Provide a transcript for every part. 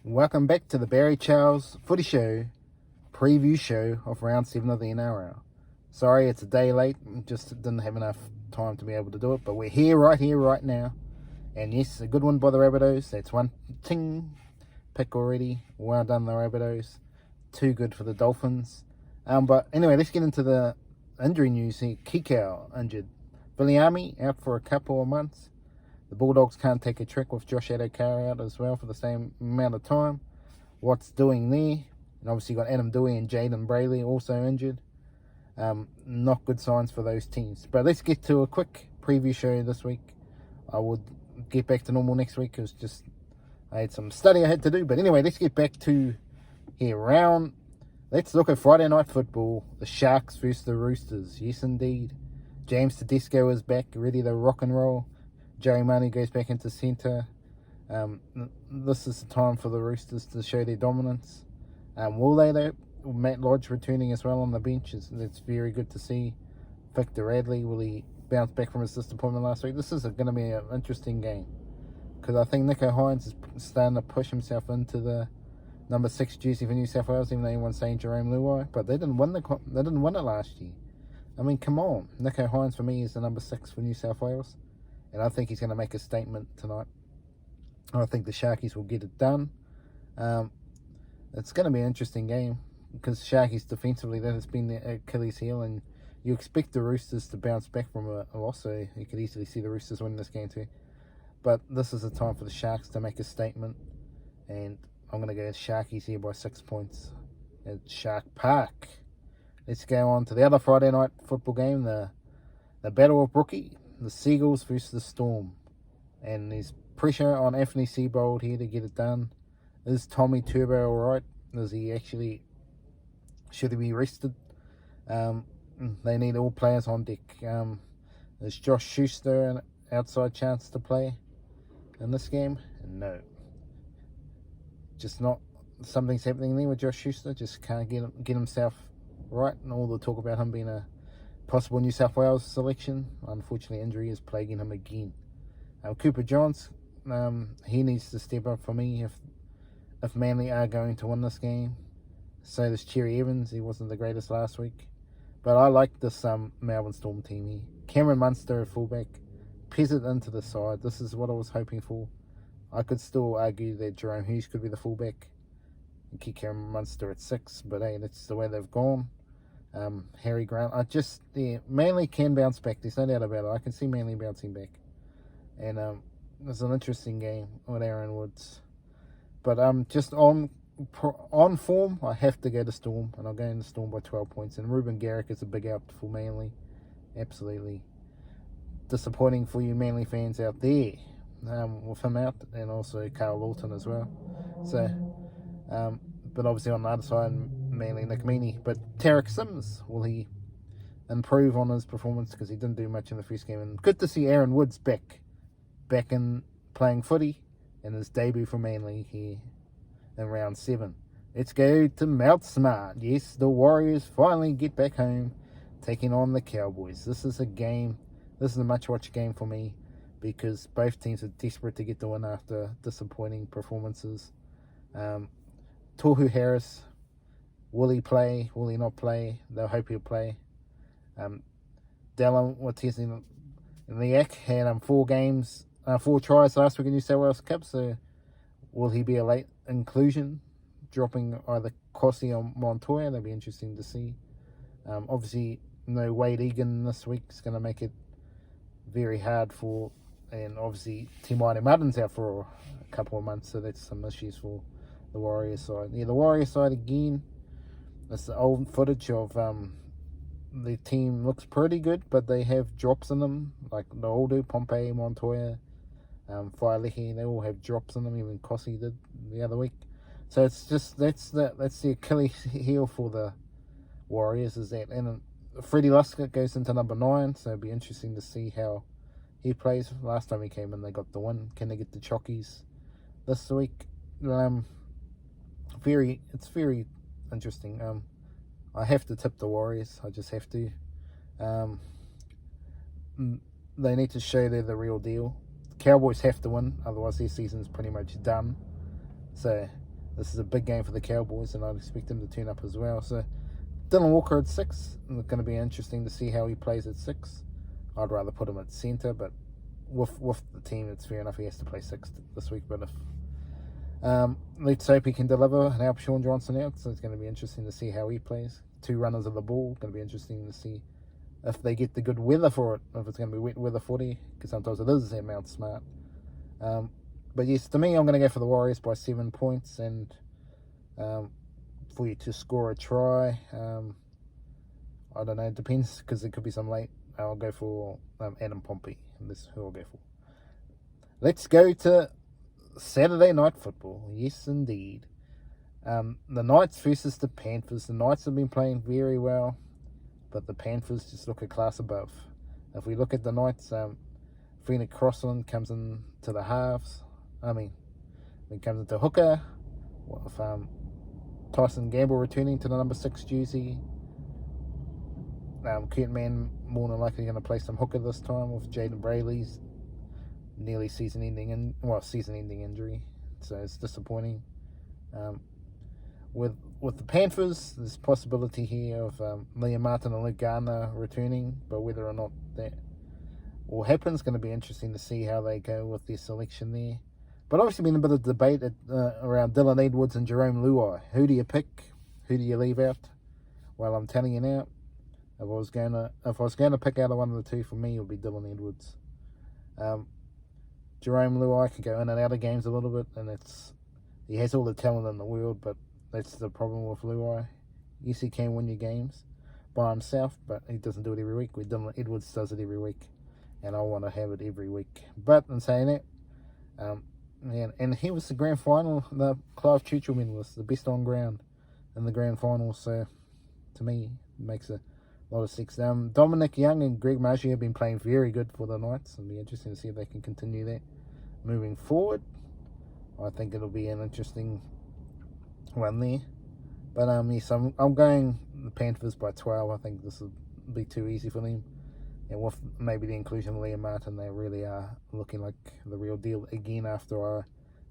Welcome back to the Barry Charles Footy Show preview show of round 7 of the NRL. Sorry, it's a day late. Just didn't have enough time to be able to do it, but we're here, right now. And yes, a good one by the Rabbitohs. That's one ting pick already. Well done, the Rabbitohs. Too good for the Dolphins. But anyway, let's get into the injury news here. Kikau injured. Viliami out for a couple of months. The Bulldogs can't take a trick with Josh Adokar out as well for the same amount of time. What's doing there? And obviously you've got Adam Dewey and Jaden Brayley also injured. Not good signs for those teams. But let's get to a quick preview show this week. I would get back to normal next week because I had some study I had to do. But anyway, let's get back to here. Let's look at Friday night football. The Sharks versus the Roosters. Yes, indeed. James Tedesco is back, ready to rock and roll. Joey Manu goes back into centre. This is the time for the Roosters to show their dominance. Will they though? Matt Lodge returning as well on the bench. That's very good to see. Victor Radley, will he bounce back from his disappointment last week? This is going to be an interesting game because I think Nicho Hynes is starting to push himself into the number 6 jersey for New South Wales, even though everyone's saying Jerome Luai, but they didn't win it last year. I mean, come on. Nicho Hynes for me is the number 6 for New South Wales. And I think he's going to make a statement tonight. I think the Sharkies will get it done. It's going to be an interesting game because Sharkies defensively, that has been their Achilles heel, and you expect the Roosters to bounce back from a loss, so you could easily see the Roosters win this game too. But this is the time for the Sharks to make a statement, and I'm going to go Sharkies here by 6 points at Shark Park. Let's go on to the other Friday night football game, the Battle of Brookie. The Seagulls versus the Storm. And there's pressure on Anthony Seibold here to get it done. Is Tommy Turbo alright? Should he be rested? They need all players on deck. Is Josh Schuster an outside chance to play in this game? No. Just not. Something's happening there with Josh Schuster. Just can't get himself right. And all the talk about him being a possible New South Wales selection. Unfortunately, injury is plaguing him again. Cooper Johns, he needs to step up for me if Manly are going to win this game. So does Cherry Evans. He wasn't the greatest last week. But I like this Melbourne Storm team here. Cameron Munster at fullback. Peasant into the side. This is what I was hoping for. I could still argue that Jerome Hughes could be the fullback and keep Cameron Munster at 6. But hey, that's the way they've gone. Harry Grant, Manly can bounce back. There's no doubt about it. I can see Manly bouncing back, and it's an interesting game with Aaron Woods. But just on form, I have to go to Storm, and I'll go in the Storm by 12 points. And Ruben Garrick is a big out for Manly. Absolutely disappointing for you Manly fans out there with him out, and also Carl Lawton as well. So, but obviously on the other side, Manly Nick Meaney. But Tarek Sims, will he improve on his performance? Because he didn't do much in the first game. And good to see Aaron Woods back in playing footy in his debut for Manly here in round 7. Let's go to Mount Smart. Yes, the Warriors finally get back home, taking on the Cowboys. This is a much-watched game for me because both teams are desperate to get the win after disappointing performances. Tohu Harris, will he play? Will he not play? They'll hope he'll play. Dallin Watesi-Niak had 4 tries last week in New South Wales Cup, so will he be a late inclusion, dropping either Kossi or Montoya? That'll be interesting to see. Obviously, no Wade Egan this week is going to make it very hard and obviously Timani Martin's out for a couple of months, so that's some issues for the Warriors side. Yeah, the Warriors side again. It's the old footage of the team looks pretty good, but they have drops in them, like they all do. Pompey, Montoya, Whailehi, they all have drops in them. Even Kossi did the other week. So it's just that's the Achilles heel for the Warriors is that. And Freddie Lusker goes into number 9, so it'll be interesting to see how he plays. Last time he came in, they got the win. Can they get the Chockies this week? It's very interesting. I have to tip the Warriors. I just have to. They need to show they're the real deal. Cowboys have to win, otherwise their season's pretty much done. So This is a big game for the Cowboys, and I'd expect him to turn up as well. So Dylan Walker at 6. It's going to be interesting to see how he plays at 6. I'd rather put him at centre, but with the team, it's fair enough. He has to play 6 this week. But if let's hope he can deliver and help Sean Johnson out. So it's going to be interesting to see how he plays. 2 runners of the ball. Going to be interesting to see if they get the good weather for it. If it's going to be wet weather footy, because sometimes it is at Mount Smart. But yes, to me, I'm going to go for the Warriors by 7 points, and for you to score a try. I don't know, it depends, because it could be some late. I'll go for Adam Pompey, and this is who I'll go for. Let's go to Saturday night football. Yes, indeed. The Knights versus the Panthers. The Knights have been playing very well, but the Panthers just look a class above. If we look at the Knights, Phoenix Crossland comes into the halves. He comes into hooker, with Tyson Gamble returning to the number 6 jersey. Kurt Mann more than likely going to play some hooker this time, with Jaden Brayley's nearly season-ending injury, so it's disappointing. With the Panthers, there's possibility here of Liam Martin and Luke Garner returning, but whether or not that will happen is going to be interesting to see how they go with their selection there. But obviously been a bit of debate around Dylan Edwards and Jerome Luai. Who do you pick? Who do you leave out? Well, I'm telling you now, if I was going to pick out of one of the two, for me, it would be Dylan Edwards. Jerome Luai can go in and out of games a little bit, and he has all the talent in the world, but that's the problem with Luai. Yes, he can win your games by himself, but he doesn't do it every week. Dylan Edwards does it every week, and I want to have it every week. But in saying that, and he was the grand final. The Clive Churchill medalist, the best on ground in the grand final. So, to me, it makes a lot of sense. Dominic Young and Greg Marzio have been playing very good for the Knights. It'll be interesting to see if they can continue that moving forward. I think it'll be an interesting one there. But yes, I'm going the Panthers by 12. I think this will be too easy for them. And with maybe the inclusion of Liam Martin, they really are looking like the real deal again, after I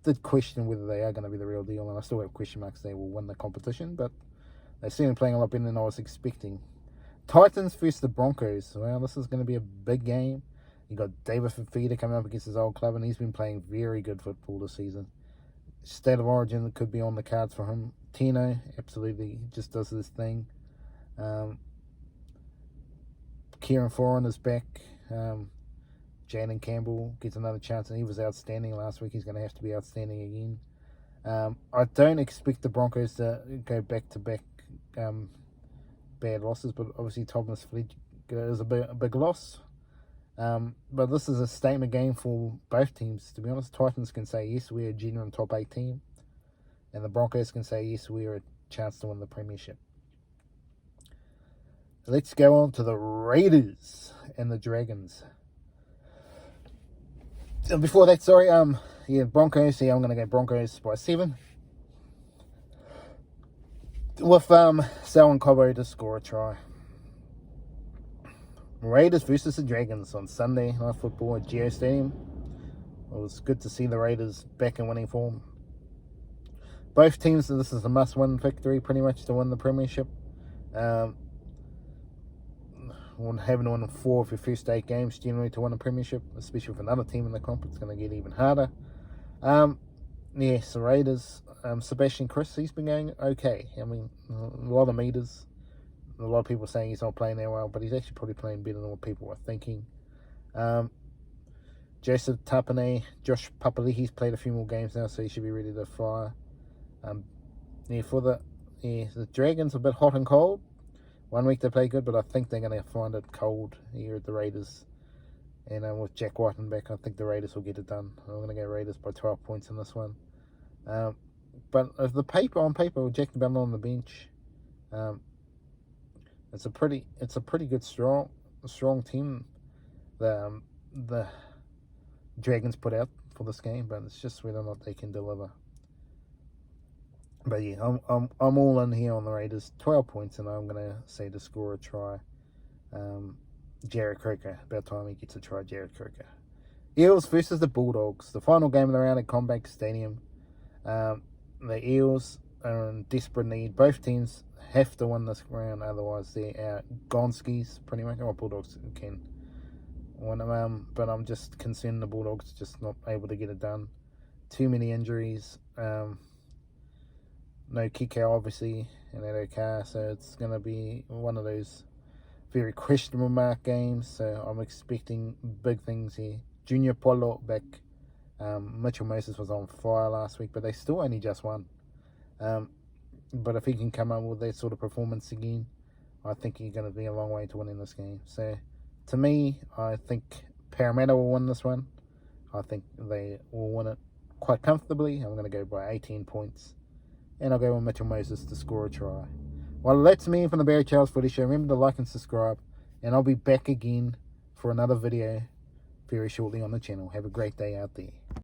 did question whether they are going to be the real deal. And I still have question marks they will win the competition, but they're certainly playing a lot better than I was expecting. Titans versus the Broncos. Well, this is going to be a big game. You got David Fafita coming up against his old club, and he's been playing very good football this season. State of Origin could be on the cards for him. Tino, absolutely, just does his thing. Kieran Foran is back. Jaden Campbell gets another chance, and he was outstanding last week. He's going to have to be outstanding again. I don't expect the Broncos to go back-to-back bad losses, but obviously Thomas Fletcher is a big loss. But this is a statement game for both teams, to be honest. Titans can say, yes, we're a genuine top 8 team, and the Broncos can say, yes, we're a chance to win the premiership. Let's go on to the Raiders and the Dragons. And before that, Broncos. I'm going to go Broncos by 7. With Selwyn Cobbo to score a try. Raiders versus the Dragons on Sunday Night Football at Geo Stadium. It was good to see the Raiders back in winning form. Both teams, this is a must-win victory pretty much to win the premiership. Having to win 4 of your first 8 games generally to win a premiership, especially with another team in the comp, it's going to get even harder. Yes, the Raiders, Sebastian Chris, he's been going okay. A lot of meters. A lot of people are saying he's not playing that well, but he's actually probably playing better than what people were thinking. Joseph Tapane, Josh Papali'i's played a few more games now, so he should be ready to fire. The Dragons are a bit hot and cold. One week they play good, but I think they're going to find it cold here at the Raiders. And with Jack Whiten back, I think the Raiders will get it done. I'm going to go Raiders by 12 points in this one. But if on paper, with Jack Butler on the bench, it's a pretty good strong team the Dragons put out for this game, but it's just whether or not they can deliver. But yeah, I'm all in here on the Raiders. 12 points, and I'm gonna say to score a try. Jared Croker. About time he gets a try, Jared Croker. Eels versus the Bulldogs. The final game of the round at Combank Stadium. the Eels are in desperate need. Both teams have to win this round, otherwise they're out. Gonskis, pretty much. Oh, Bulldogs can win them, but I'm just concerned the Bulldogs just not able to get it done. Too many injuries. No Kikau, obviously, and that car, so it's going to be one of those very questionable mark games, so I'm expecting big things here. Junior Polo back. Mitchell Moses was on fire last week, but they still only just won. But if he can come up with that sort of performance again, I think he's going to be a long way to winning this game. So, to me, I think Parramatta will win this one. I think they will win it quite comfortably. I'm going to go by 18 points. And I'll go with Mitchell Moses to score a try. Well, that's me from the Barry Charles Footy Show. Remember to like and subscribe. And I'll be back again for another video very shortly on the channel. Have a great day out there.